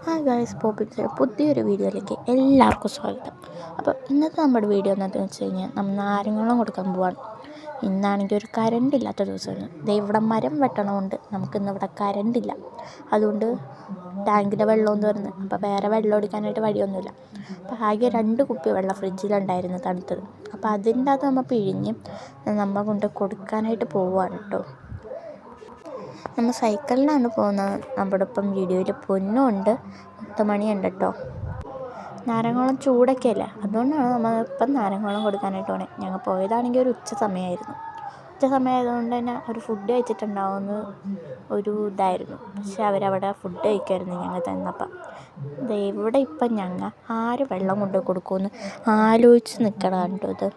Hi guys, പോപ്പിൻ്റെ പുതിയൊരു വീഡിയോയിലേക്ക് എല്ലാവർക്കും സ്വാഗതം. അപ്പോൾ ഇന്നത്തെ നമ്മുടെ വീഡിയോ എന്താണെന്ന് വെച്ച് കഴിഞ്ഞാൽ നമ്മൾ നാരങ്ങളും കൊടുക്കാൻ പോവാണ്. ഇന്നാണെങ്കിൽ ഒരു കറണ്ട് ഇല്ലാത്ത ദിവസമാണ്. ഇവിടെ മരം വെട്ടണമുണ്ട്, നമുക്കിന്നിവിടെ കറണ്ടില്ല. അതുകൊണ്ട് ടാങ്കിലെ വെള്ളമൊന്നും വരുന്നത്, അപ്പോൾ വേറെ വെള്ളം എടുക്കാനായിട്ട് വഴിയൊന്നുമില്ല. അപ്പോൾ ആകെ 2 കുപ്പി വെള്ളം ഫ്രിഡ്ജിലുണ്ടായിരുന്നു തണുത്തത്. അപ്പോൾ അതിൻ്റെ അകത്ത് നമ്മൾ പിഴിഞ്ഞ് നമ്മൾ കൊണ്ട് കൊടുക്കാനായിട്ട് പോവുകയാണ് കേട്ടോ. നമ്മൾ സൈക്കിളിലാണ് പോകുന്നത്. നമ്മുടെ ഒപ്പം വീഡിയോയിൽ പൊന്നുമുണ്ട്, മുത്തമണിയുണ്ട് കേട്ടോ. നാരങ്ങോളം ചൂടൊക്കെ അല്ലേ, അതുകൊണ്ടാണ് നമ്മളിപ്പം നാരങ്ങോളം കൊടുക്കാനായിട്ട് പോണേ. ഞങ്ങൾ പോയതാണെങ്കിൽ ഒരു ഉച്ച സമയമായിരുന്നു. ഉച്ച സമയമായതുകൊണ്ട് തന്നെ അവർ ഫുഡ് കഴിച്ചിട്ടുണ്ടാവുമെന്ന് ഒരു ഇതായിരുന്നു. പക്ഷെ അവരവിടെ ഫുഡ് കഴിക്കുമായിരുന്നു ഞങ്ങൾ തന്നപ്പം. ഇവിടെ ഇപ്പം ഞങ്ങൾ ആര് വെള്ളം കൊണ്ട് കൊടുക്കുമെന്ന് ആലോചിച്ച് നിൽക്കണം കേട്ടോ. ഇത്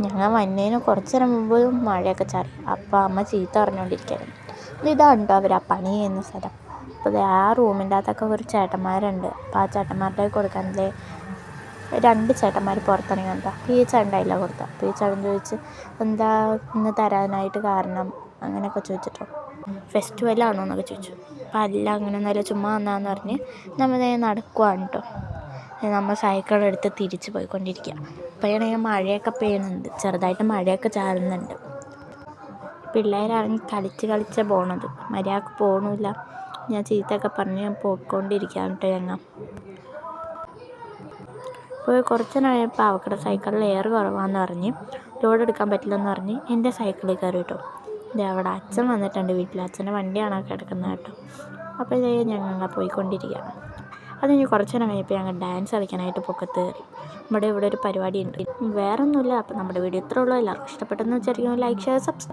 ഞങ്ങൾ വന്നതിന് കുറച്ച് നേരം മുമ്പ് മഴയൊക്കെ ചാറി. അപ്പോൾ അമ്മ ചീത്ത പറഞ്ഞുകൊണ്ടിരിക്കുകയായിരുന്നു. ഇതാണ് കേട്ടോ അവർ ആ പണി ചെയ്യുന്ന സ്ഥലം. അപ്പോൾ ആ റൂമിൻ്റെ അകത്തൊക്കെ ഒരു ചേട്ടന്മാരുണ്ട്. അപ്പോൾ ആ ചേട്ടന്മാരുടെ കൊടുക്കാനില്ലേ 2 ചേട്ടന്മാർ പുറത്തിറങ്ങി കണ്ടോ. അപ്പോൾ ഈ ചേട്ടനായില്ല കൊടുത്തത്. അപ്പോൾ ഈ ചേട്ടൻ ചോദിച്ച് എന്താ ഇന്ന് തരാനായിട്ട് കാരണം അങ്ങനെയൊക്കെ ചോദിച്ചിട്ടോ. ഫെസ്റ്റിവലാണോ എന്നൊക്കെ ചോദിച്ചു. അപ്പോൾ അല്ല, അങ്ങനെ നല്ല ചുമ്മാ വന്നാന്ന് പറഞ്ഞ് നമ്മൾ നടക്കുവാണ് കേട്ടോ. നമ്മൾ സൈക്കിളെടുത്ത് തിരിച്ച് പോയിക്കൊണ്ടിരിക്കുക. അപ്പോഴാണെങ്കിൽ മഴയൊക്കെ പെയ്യുന്നുണ്ട്, ചെറുതായിട്ട് മഴയൊക്കെ ചാറുന്നുണ്ട്. പിള്ളേരാണെങ്കിൽ കളിച്ച് പോണത്, മര്യാദക്ക് പോകണമില്ല. ഞാൻ ചീത്തയൊക്കെ പറഞ്ഞ് പോയിക്കൊണ്ടിരിക്കുകയാണ് കേട്ടോ. ഞങ്ങൾ അപ്പോൾ കുറച്ച് നേരമായപ്പോൾ അവക്കടെ സൈക്കിളിൽ എയർ കുറവാന്ന് പറഞ്ഞ് ലോഡ് എടുക്കാൻ പറ്റില്ലെന്ന് പറഞ്ഞ് എൻ്റെ സൈക്കിളിൽ കയറി കേട്ടോ. അവിടെ അച്ഛൻ വന്നിട്ടുണ്ട് വീട്ടിൽ. അച്ഛൻ്റെ വണ്ടിയാണ് കിടക്കുന്നത് കേട്ടോ. അപ്പോൾ ഇതേ ഞങ്ങൾ പോയിക്കൊണ്ടിരിക്കുകയാണ്. അത് കഴിഞ്ഞ് കുറച്ച് നേരം കഴിഞ്ഞപ്പോൾ ഞങ്ങൾ ഡാൻസ് കളിക്കാനായിട്ട് പൊക്കത്ത് കയറി. ഇവിടെ ഒരു പരിപാടി ഉണ്ട്, വേറെ ഒന്നുമില്ല. അപ്പോൾ നമ്മുടെ വീഡിയോ ഇത്രേ ഉള്ളൂ. എല്ലാവർക്കും ഇഷ്ടപ്പെട്ടെന്ന് വിചാരിക്കുന്നു. Like, share, subscribe.